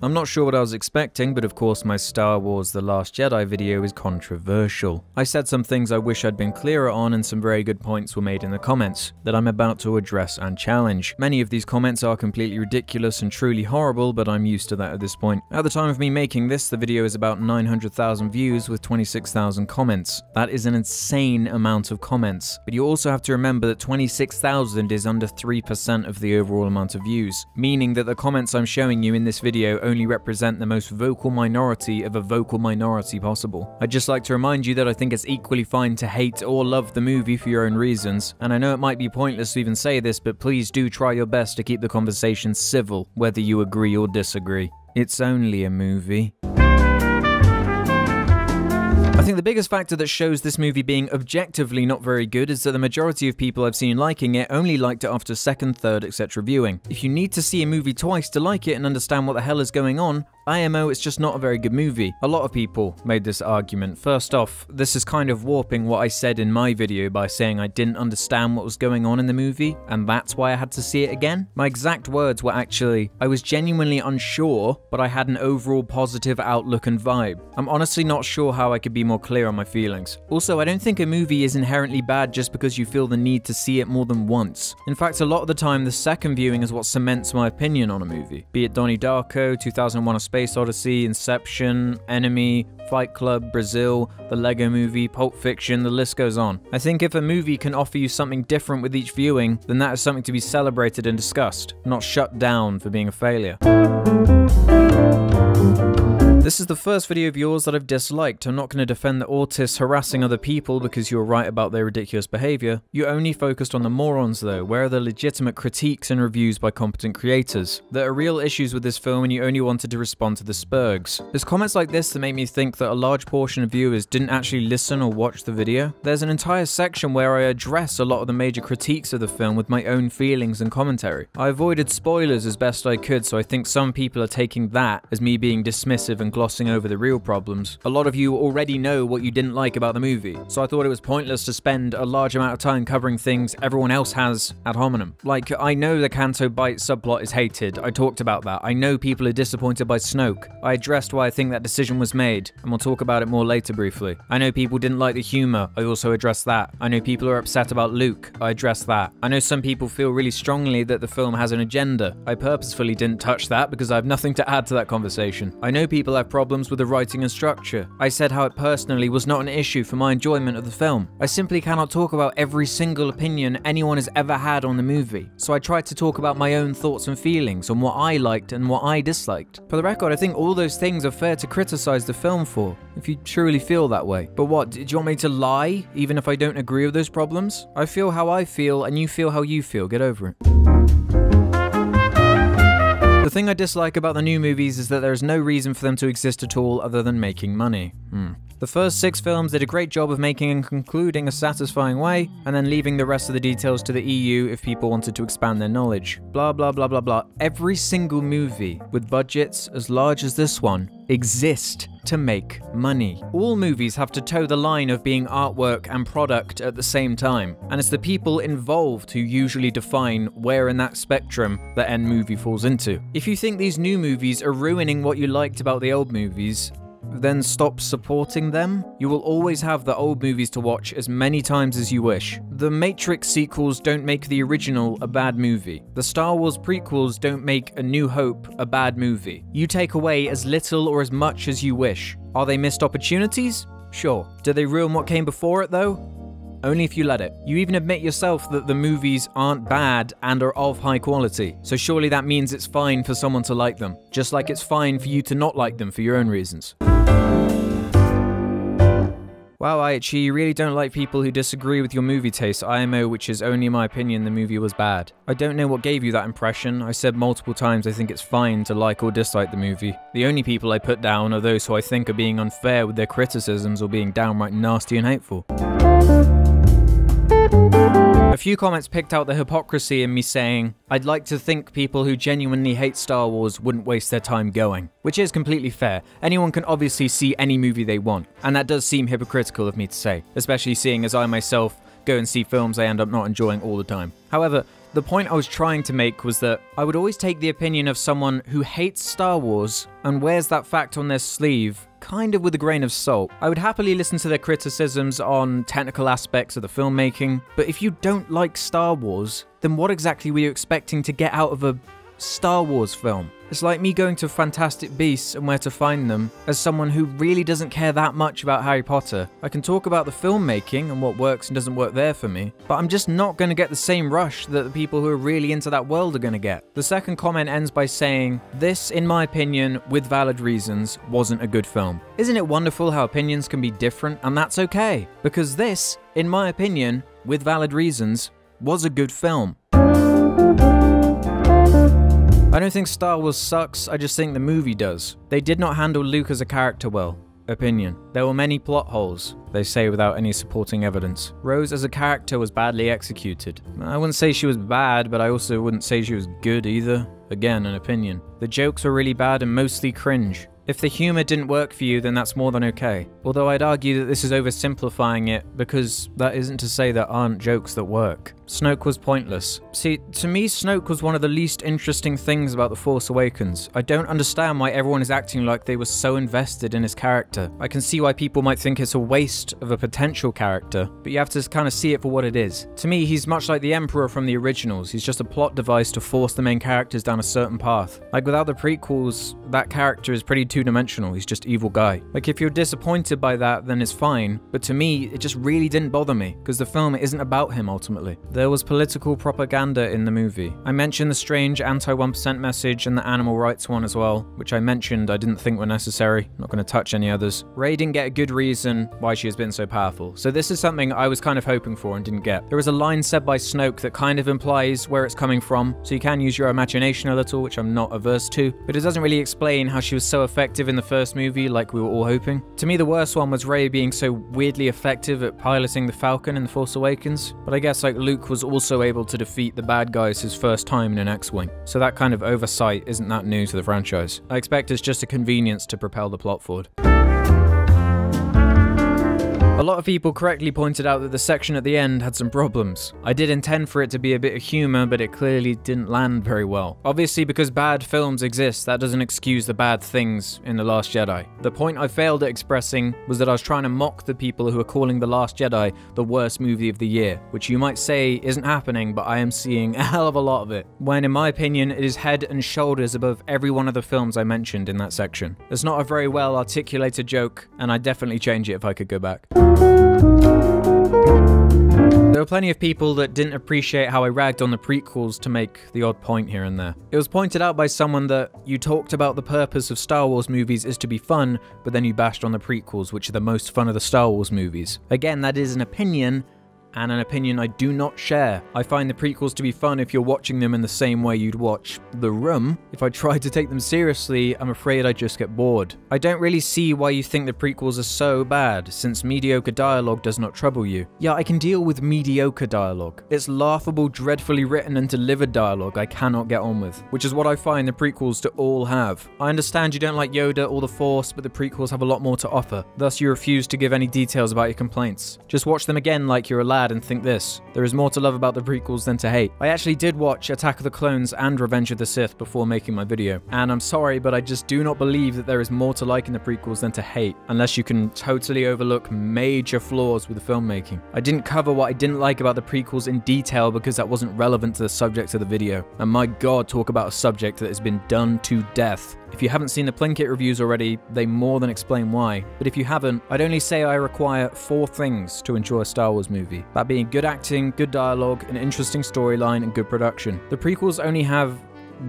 I'm not sure what I was expecting, but of course my Star Wars The Last Jedi video is controversial. I said some things I wish I'd been clearer on, and some very good points were made in the comments that I'm about to address and challenge. Many of these comments are completely ridiculous and truly horrible, but I'm used to that at this point. At the time of me making this, the video is about 900,000 views with 26,000 comments. That is an insane amount of comments, but you also have to remember that 26,000 is under 3% of the overall amount of views, meaning that the comments I'm showing you in this video only represent the most vocal minority of a vocal minority possible. I'd just like to remind you that I think it's equally fine to hate or love the movie for your own reasons, and I know it might be pointless to even say this, but please do try your best to keep the conversation civil, whether you agree or disagree. It's only a movie. I think the biggest factor that shows this movie being objectively not very good is that the majority of people I've seen liking it only liked it after second, third, etc. viewing. If you need to see a movie twice to like it and understand what the hell is going on, IMO, it's just not a very good movie. A lot of people made this argument. First off, this is kind of warping what I said in my video by saying I didn't understand what was going on in the movie, and that's why I had to see it again. My exact words were actually, I was genuinely unsure, but I had an overall positive outlook and vibe. I'm honestly not sure how I could be more clear on my feelings. Also, I don't think a movie is inherently bad just because you feel the need to see it more than once. In fact, a lot of the time, the second viewing is what cements my opinion on a movie. Be it Donnie Darko, 2001: A Space Odyssey, Inception, Enemy, Fight Club, Brazil, the Lego Movie, Pulp Fiction, the list goes on. I think if a movie can offer you something different with each viewing, then that is something to be celebrated and discussed, not shut down for being a failure. This is the first video of yours that I've disliked. I'm not going to defend the autists harassing other people because you're right about their ridiculous behavior. You only focused on the morons though. Where are the legitimate critiques and reviews by competent creators? There are real issues with this film and you only wanted to respond to the spurgs. There's comments like this that make me think that a large portion of viewers didn't actually listen or watch the video. There's an entire section where I address a lot of the major critiques of the film with my own feelings and commentary. I avoided spoilers as best I could, so I think some people are taking that as me being dismissive and glossing over the real problems. A lot of you already know what you didn't like about the movie, so I thought it was pointless to spend a large amount of time covering things everyone else has ad hominem. Like, I know the Canto Bight subplot is hated, I talked about that. I know people are disappointed by Snoke. I addressed why I think that decision was made, and we'll talk about it more later briefly. I know people didn't like the humor, I also addressed that. I know people are upset about Luke, I addressed that. I know some people feel really strongly that the film has an agenda. I purposefully didn't touch that because I have nothing to add to that conversation. I know people have problems with the writing and structure. I said how it personally was not an issue for my enjoyment of the film. I simply cannot talk about every single opinion anyone has ever had on the movie, so I tried to talk about my own thoughts and feelings on what I liked and what I disliked. For the record, I think all those things are fair to criticize the film for, if you truly feel that way. But what, do you want me to lie, even if I don't agree with those problems? I feel how I feel and you feel how you feel, get over it. The thing I dislike about the new movies is that there is no reason for them to exist at all other than making money. The first 6 films did a great job of making and concluding a satisfying way, and then leaving the rest of the details to the EU if people wanted to expand their knowledge. Blah blah blah blah blah. Every single movie with budgets as large as this one exist to make money. All movies have to toe the line of being artwork and product at the same time, and it's the people involved who usually define where in that spectrum the end movie falls into. If you think these new movies are ruining what you liked about the old movies, then stop supporting them. You will always have the old movies to watch as many times as you wish. The Matrix sequels don't make the original a bad movie. The Star Wars prequels don't make A New Hope a bad movie. You take away as little or as much as you wish. Are they missed opportunities? Sure. Do they ruin what came before it though? Only if you let it. You even admit yourself that the movies aren't bad and are of high quality, so surely that means it's fine for someone to like them, just like it's fine for you to not like them for your own reasons. Wow, Aichi, you really don't like people who disagree with your movie taste, IMO, which is only my opinion the movie was bad. I don't know what gave you that impression. I said multiple times I think it's fine to like or dislike the movie. The only people I put down are those who I think are being unfair with their criticisms or being downright nasty and hateful. A few comments picked out the hypocrisy in me saying, I'd like to think people who genuinely hate Star Wars wouldn't waste their time going. Which is completely fair. Anyone can obviously see any movie they want, and that does seem hypocritical of me to say, especially seeing as I myself go and see films I end up not enjoying all the time. However, The point I was trying to make was that I would always take the opinion of someone who hates Star Wars and wears that fact on their sleeve kind of with a grain of salt. I would happily listen to their criticisms on technical aspects of the filmmaking, but if you don't like Star Wars, then what exactly were you expecting to get out of a Star Wars film? It's like me going to Fantastic Beasts and Where to Find Them as someone who really doesn't care that much about Harry Potter. I can talk about the filmmaking and what works and doesn't work there for me, but I'm just not going to get the same rush that the people who are really into that world are going to get. The second comment ends by saying, "This, in my opinion, with valid reasons, wasn't a good film." Isn't it wonderful how opinions can be different? And that's okay, because this, in my opinion, with valid reasons, was a good film. I don't think Star Wars sucks, I just think the movie does. They did not handle Luke as a character well. Opinion. There were many plot holes, they say without any supporting evidence. Rose as a character was badly executed. I wouldn't say she was bad, but I also wouldn't say she was good either. Again, an opinion. The jokes were really bad and mostly cringe. If the humor didn't work for you, then that's more than okay. Although I'd argue that this is oversimplifying it, because that isn't to say there aren't jokes that work. Snoke was pointless. See, to me, Snoke was one of the least interesting things about The Force Awakens. I don't understand why everyone is acting like they were so invested in his character. I can see why people might think it's a waste of a potential character, but you have to kind of see it for what it is. To me, he's much like the Emperor from the originals. He's just a plot device to force the main characters down a certain path. Like, without the prequels, that character is pretty two-dimensional. He's just evil guy. Like, if you're disappointed by that, then it's fine, but to me, it just really didn't bother me, because the film isn't about him ultimately. There was political propaganda in the movie. I mentioned the strange anti-1% message and the animal rights one as well, which I mentioned I didn't think were necessary. Not going to touch any others. Rey didn't get a good reason why she has been so powerful, so this is something I was kind of hoping for and didn't get. There is a line said by Snoke that kind of implies where it's coming from, so you can use your imagination a little, which I'm not averse to, but it doesn't really explain how she was so effective in the first movie like we were all hoping. To me, the worst one was Rey being so weirdly effective at piloting the Falcon in The Force Awakens, but I guess like Luke was also able to defeat the bad guys his first time in an X-Wing, so that kind of oversight isn't that new to the franchise. I expect it's just a convenience to propel the plot forward. A lot of people correctly pointed out that the section at the end had some problems. I did intend for it to be a bit of humor, but it clearly didn't land very well. Obviously, because bad films exist, that doesn't excuse the bad things in The Last Jedi. The point I failed at expressing was that I was trying to mock the people who are calling The Last Jedi the worst movie of the year, which you might say isn't happening, but I am seeing a hell of a lot of it. When, in my opinion, it is head and shoulders above every one of the films I mentioned in that section. It's not a very well articulated joke, and I'd definitely change it if I could go back. There were plenty of people that didn't appreciate how I ragged on the prequels to make the odd point here and there. It was pointed out by someone that you talked about the purpose of Star Wars movies is to be fun, but then you bashed on the prequels, which are the most fun of the Star Wars movies. Again, that is an opinion, and an opinion I do not share. I find the prequels to be fun if you're watching them in the same way you'd watch The Room. If I tried to take them seriously, I'm afraid I'd just get bored. I don't really see why you think the prequels are so bad, since mediocre dialogue does not trouble you. Yeah, I can deal with mediocre dialogue. It's laughable, dreadfully written and delivered dialogue I cannot get on with, which is what I find the prequels to all have. I understand you don't like Yoda or the Force, but the prequels have a lot more to offer. Thus, you refuse to give any details about your complaints. Just watch them again like you're a lad and think this: there is more to love about the prequels than to hate. I actually did watch Attack of the Clones and Revenge of the Sith before making my video, and I'm sorry, but I just do not believe that there is more to like in the prequels than to hate, unless you can totally overlook major flaws with the filmmaking. I didn't cover what I didn't like about the prequels in detail because that wasn't relevant to the subject of the video, and my god, talk about a subject that has been done to death. If you haven't seen the Plinkett reviews already, they more than explain why. But if you haven't, I'd only say I require 4 things to enjoy a Star Wars movie. That being good acting, good dialogue, an interesting storyline, and good production. The prequels only have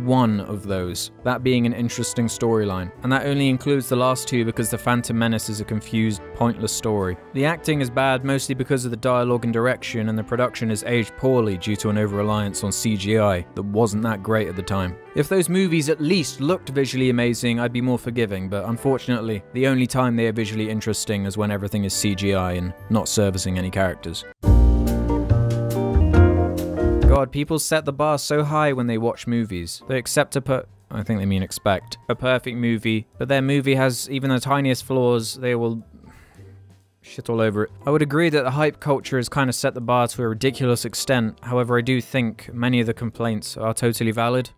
one of those, that being an interesting storyline, and that only includes the last 2 because The Phantom Menace is a confused, pointless story. The acting is bad mostly because of the dialogue and direction, and the production is aged poorly due to an over-reliance on CGI that wasn't that great at the time. If those movies at least looked visually amazing, I'd be more forgiving, but unfortunately, the only time they are visually interesting is when everything is CGI and not servicing any characters. God, people set the bar so high when they watch movies. They accept I think they mean expect a perfect movie, but their movie has even the tiniest flaws, they will shit all over it. I would agree that the hype culture has kind of set the bar to a ridiculous extent. However, I do think many of the complaints are totally valid.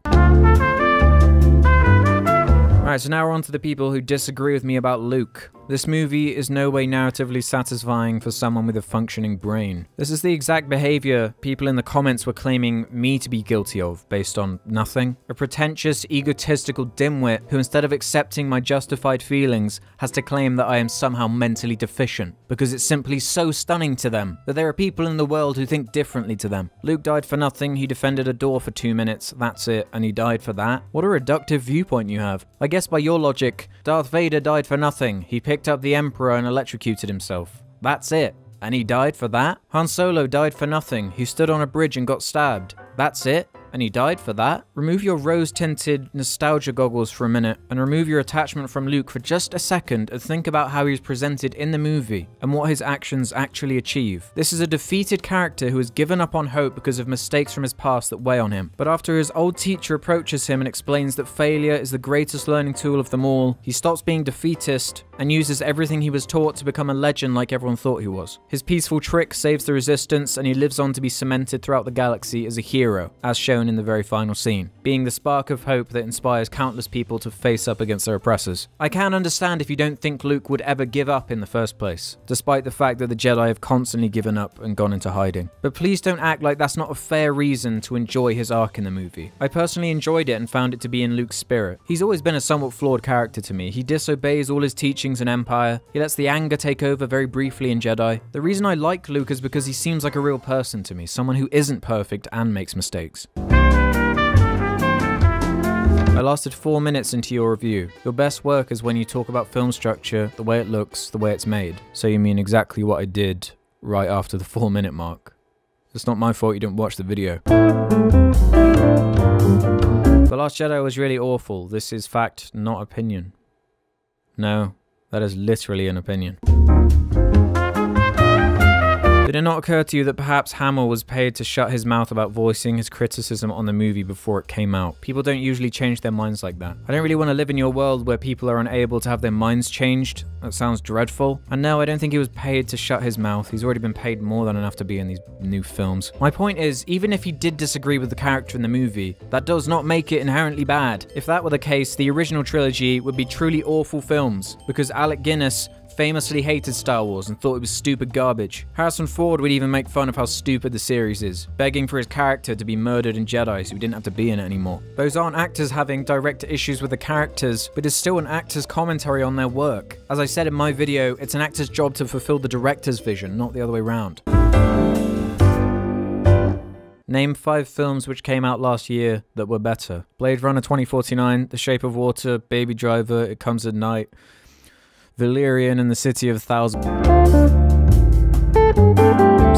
Alright, so now we're on to the people who disagree with me about Luke. This movie is no way narratively satisfying for someone with a functioning brain. This is the exact behavior people in the comments were claiming me to be guilty of, based on nothing. A pretentious, egotistical dimwit who, instead of accepting my justified feelings, has to claim that I am somehow mentally deficient, because it's simply so stunning to them that there are people in the world who think differently to them. Luke died for nothing, he defended a door for 2 minutes, that's it, and he died for that? What a reductive viewpoint you have. I guess by your logic, Darth Vader died for nothing, he picked up the Emperor and electrocuted himself. That's it. And he died for that? Han Solo died for nothing. He stood on a bridge and got stabbed. That's it? And he died for that? Remove your rose-tinted nostalgia goggles for a minute and remove your attachment from Luke for just a second and think about how he was presented in the movie and what his actions actually achieve. This is a defeated character who has given up on hope because of mistakes from his past that weigh on him. But after his old teacher approaches him and explains that failure is the greatest learning tool of them all, he stops being defeatist and uses everything he was taught to become a legend like everyone thought he was. His peaceful trick saves the resistance and he lives on to be cemented throughout the galaxy as a hero, as shown in the very final scene, being the spark of hope that inspires countless people to face up against their oppressors. I can understand if you don't think Luke would ever give up in the first place, despite the fact that the Jedi have constantly given up and gone into hiding. But please don't act like that's not a fair reason to enjoy his arc in the movie. I personally enjoyed it and found it to be in Luke's spirit. He's always been a somewhat flawed character to me. He disobeys all his teachings in Empire. He lets the anger take over very briefly in Jedi. The reason I like Luke is because he seems like a real person to me, someone who isn't perfect and makes mistakes. I lasted 4 minutes into your review. Your best work is when you talk about film structure, the way it looks, the way it's made. So you mean exactly what I did right after the 4-minute mark. It's not my fault you didn't watch the video. The Last Jedi was really awful. This is fact, not opinion. No, that is literally an opinion. Did it not occur to you that perhaps Hamill was paid to shut his mouth about voicing his criticism on the movie before it came out? People don't usually change their minds like that. I don't really want to live in your world where people are unable to have their minds changed. That sounds dreadful. And no, I don't think he was paid to shut his mouth. He's already been paid more than enough to be in these new films. My point is, even if he did disagree with the character in the movie, that does not make it inherently bad. If that were the case, the original trilogy would be truly awful films, because Alec Guinness famously hated Star Wars and thought it was stupid garbage. Harrison Ford would even make fun of how stupid the series is, begging for his character to be murdered in Jedi so he didn't have to be in it anymore. Those aren't actors having direct issues with the characters, but it's still an actor's commentary on their work. As I said in my video, it's an actor's job to fulfill the director's vision, not the other way around. Name 5 films which came out last year that were better. Blade Runner 2049, The Shape of Water, Baby Driver, It Comes at Night, Valerian and the City of Thousands.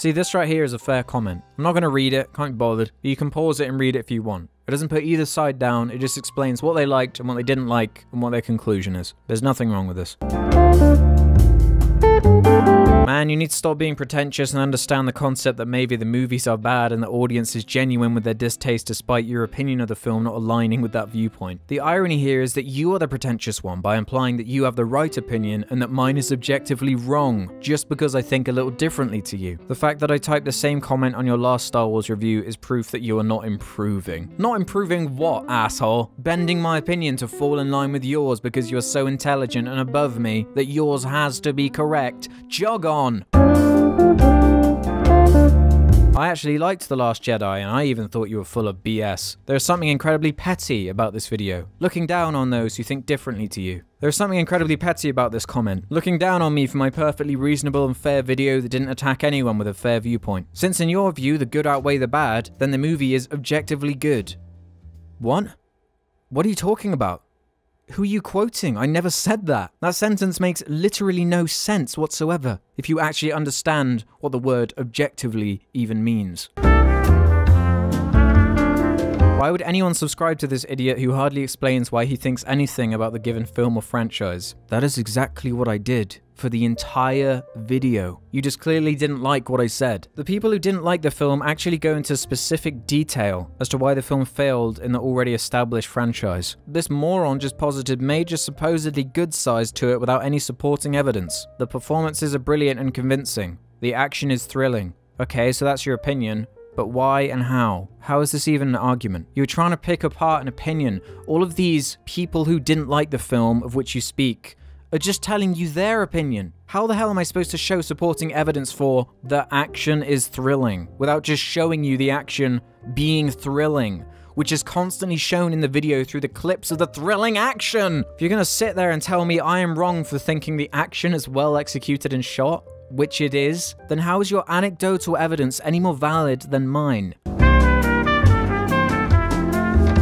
See, this right here is a fair comment. I'm not going to read it, can't be bothered, but you can pause it and read it if you want. It doesn't put either side down, it just explains what they liked and what they didn't like and what their conclusion is. There's nothing wrong with this. Man, you need to stop being pretentious and understand the concept that maybe the movies are bad and the audience is genuine with their distaste despite your opinion of the film not aligning with that viewpoint. The irony here is that you are the pretentious one by implying that you have the right opinion and that mine is objectively wrong just because I think a little differently to you. The fact that I typed the same comment on your last Star Wars review is proof that you are not improving. Not improving what, asshole? Bending my opinion to fall in line with yours because you are so intelligent and above me that yours has to be correct. Jog on! I actually liked The Last Jedi and I even thought you were full of BS. There is something incredibly petty about this video, looking down on those who think differently to you. There is something incredibly petty about this comment, looking down on me for my perfectly reasonable and fair video that didn't attack anyone with a fair viewpoint. Since in your view the good outweigh the bad, then the movie is objectively good. What? What are you talking about? Who are you quoting? I never said that. That sentence makes literally no sense whatsoever, if you actually understand what the word objectively even means. Why would anyone subscribe to this idiot who hardly explains why he thinks anything about the given film or franchise? That is exactly what I did. for the entire video. You just clearly didn't like what I said. The people who didn't like the film actually go into specific detail as to why the film failed in the already established franchise. This moron just posited major supposedly good sides to it without any supporting evidence. The performances are brilliant and convincing. The action is thrilling. Okay, so that's your opinion. But why and how? How is this even an argument? You're trying to pick apart an opinion. All of these people who didn't like the film of which you speak are just telling you their opinion. How the hell am I supposed to show supporting evidence for the action is thrilling without just showing you the action being thrilling, which is constantly shown in the video through the clips of the thrilling action? If you're gonna sit there and tell me I am wrong for thinking the action is well executed and shot, which it is, then how is your anecdotal evidence any more valid than mine?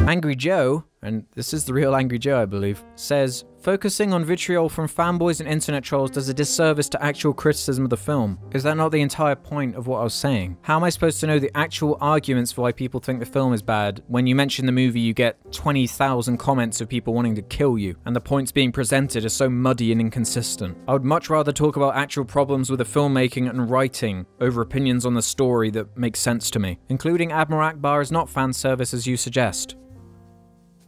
Angry Joe, and this is the real Angry Joe I believe, says, focusing on vitriol from fanboys and internet trolls does a disservice to actual criticism of the film. Is that not the entire point of what I was saying? How am I supposed to know the actual arguments for why people think the film is bad when you mention the movie you get 20,000 comments of people wanting to kill you, and the points being presented are so muddy and inconsistent? I would much rather talk about actual problems with the filmmaking and writing over opinions on the story that make sense to me. Including Admiral Akbar is not fan service as you suggest.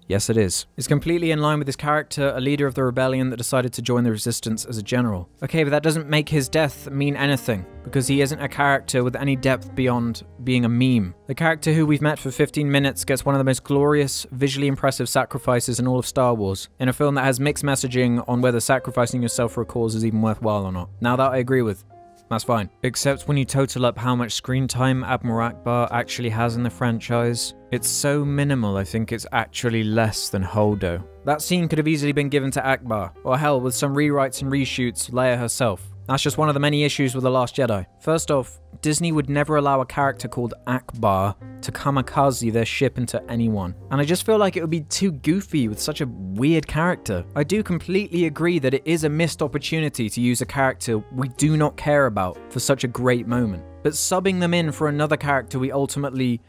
Yes, it is. It's completely in line with his character, a leader of the rebellion that decided to join the resistance as a general. Okay, but that doesn't make his death mean anything, because he isn't a character with any depth beyond being a meme. The character who we've met for 15 minutes gets one of the most glorious, visually impressive sacrifices in all of Star Wars, in a film that has mixed messaging on whether sacrificing yourself for a cause is even worthwhile or not. Now that I agree with. That's fine. Except when you total up how much screen time Admiral Akbar actually has in the franchise, it's so minimal I think it's actually less than Holdo. That scene could have easily been given to Akbar, or hell, with some rewrites and reshoots, Leia herself. That's just one of the many issues with The Last Jedi. First off, Disney would never allow a character called Akbar to kamikaze their ship into anyone. And I just feel like it would be too goofy with such a weird character. I do completely agree that it is a missed opportunity to use a character we do not care about for such a great moment. But subbing them in for another character we ultimately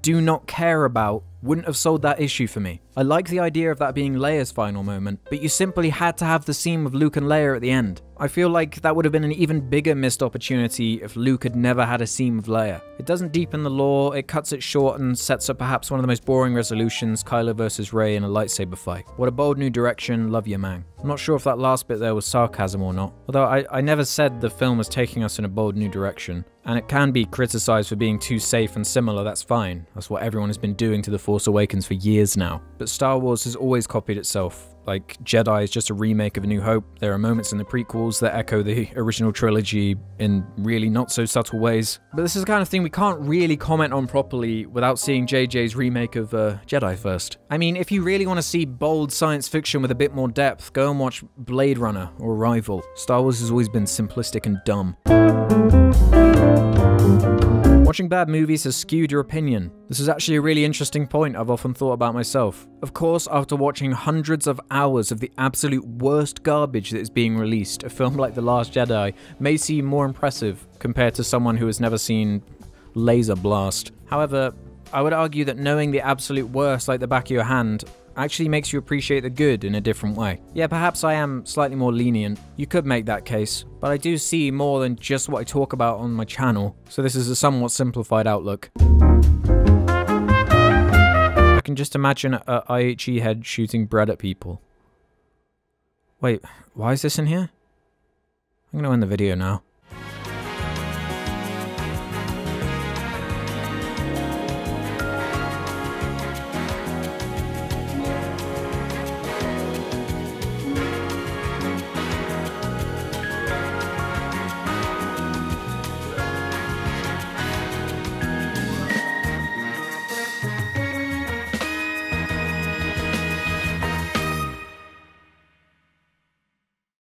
do not care about wouldn't have sold that issue for me. I like the idea of that being Leia's final moment, but you simply had to have the scene with Luke and Leia at the end. I feel like that would have been an even bigger missed opportunity if Luke had never had a scene with Leia. It doesn't deepen the lore, it cuts it short and sets up perhaps one of the most boring resolutions, Kylo versus Rey in a lightsaber fight. What a bold new direction, love you man. I'm not sure if that last bit there was sarcasm or not, although I never said the film was taking us in a bold new direction, and it can be criticized for being too safe and similar, that's fine. That's what everyone has been doing to The Force Awakens for years now. But Star Wars has always copied itself. Like, Jedi is just a remake of A New Hope. There are moments in the prequels that echo the original trilogy in really not so subtle ways. But this is the kind of thing we can't really comment on properly without seeing JJ's remake of Jedi first. I mean, if you really want to see bold science fiction with a bit more depth, go and watch Blade Runner or Arrival. Star Wars has always been simplistic and dumb. Watching bad movies has skewed your opinion. This is actually a really interesting point I've often thought about myself. Of course, after watching hundreds of hours of the absolute worst garbage that is being released, a film like The Last Jedi may seem more impressive compared to someone who has never seen Laser Blast. However, I would argue that knowing the absolute worst like the back of your hand actually makes you appreciate the good in a different way. Yeah, perhaps I am slightly more lenient. You could make that case, but I do see more than just what I talk about on my channel, so this is a somewhat simplified outlook. I can just imagine a IHE head shooting bread at people. Wait, why is this in here? I'm gonna end the video now.